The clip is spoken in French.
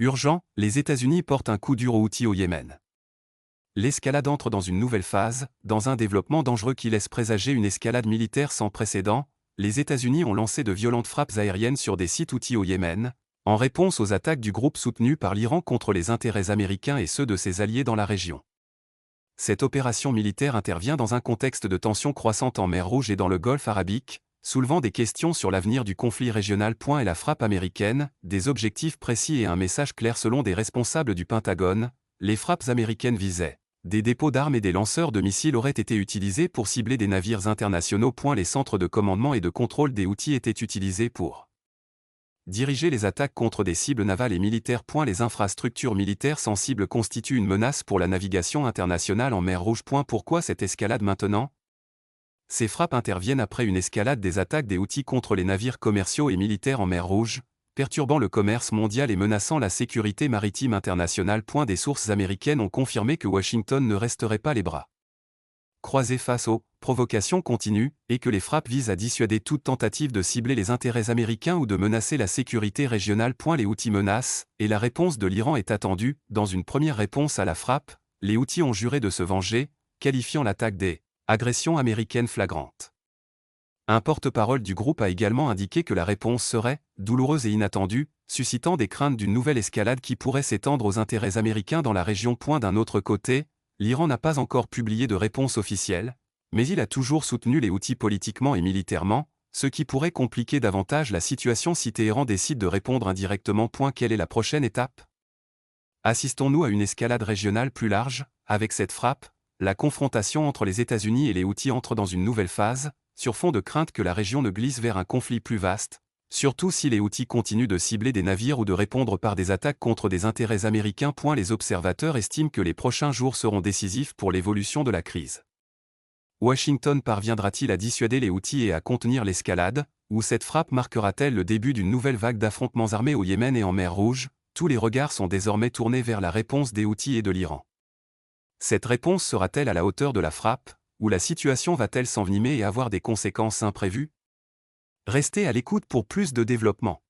Urgent, les États-Unis portent un coup dur aux Houthis au Yémen. L'escalade entre dans une nouvelle phase, dans un développement dangereux qui laisse présager une escalade militaire sans précédent. Les États-Unis ont lancé de violentes frappes aériennes sur des sites Houthis au Yémen, en réponse aux attaques du groupe soutenu par l'Iran contre les intérêts américains et ceux de ses alliés dans la région. Cette opération militaire intervient dans un contexte de tensions croissantes en mer Rouge et dans le Golfe arabique, soulevant des questions sur l'avenir du conflit régional. Et la frappe américaine, des objectifs précis et un message clair selon des responsables du Pentagone. Les frappes américaines visaient des dépôts d'armes et des lanceurs de missiles auraient été utilisés pour cibler des navires internationaux. Les centres de commandement et de contrôle des Houthis étaient utilisés pour diriger les attaques contre des cibles navales et militaires. Les infrastructures militaires sensibles constituent une menace pour la navigation internationale en mer Rouge. Pourquoi cette escalade maintenant ? Ces frappes interviennent après une escalade des attaques des Houthis contre les navires commerciaux et militaires en mer Rouge, perturbant le commerce mondial et menaçant la sécurité maritime internationale. Des sources américaines ont confirmé que Washington ne resterait pas les bras croisés face aux provocations continues, et que les frappes visent à dissuader toute tentative de cibler les intérêts américains ou de menacer la sécurité régionale. Les Houthis menacent, et la réponse de l'Iran est attendue. Dans une première réponse à la frappe, les Houthis ont juré de se venger, qualifiant l'attaque des agressions américaines flagrantes. Un porte-parole du groupe a également indiqué que la réponse serait douloureuse et inattendue, suscitant des craintes d'une nouvelle escalade qui pourrait s'étendre aux intérêts américains dans la région. D'un autre côté, l'Iran n'a pas encore publié de réponse officielle, mais il a toujours soutenu les Houthis politiquement et militairement, ce qui pourrait compliquer davantage la situation si Téhéran décide de répondre indirectement. Quelle est la prochaine étape ? Assistons-nous à une escalade régionale plus large ? Avec cette frappe, la confrontation entre les États-Unis et les Houthis entre dans une nouvelle phase, sur fond de crainte que la région ne glisse vers un conflit plus vaste, surtout si les Houthis continuent de cibler des navires ou de répondre par des attaques contre des intérêts américains. Les observateurs estiment que les prochains jours seront décisifs pour l'évolution de la crise. Washington parviendra-t-il à dissuader les Houthis et à contenir l'escalade, ou cette frappe marquera-t-elle le début d'une nouvelle vague d'affrontements armés au Yémen et en mer Rouge ? Tous les regards sont désormais tournés vers la réponse des Houthis et de l'Iran. Cette réponse sera-t-elle à la hauteur de la frappe, ou la situation va-t-elle s'envenimer et avoir des conséquences imprévues ? Restez à l'écoute pour plus de développements.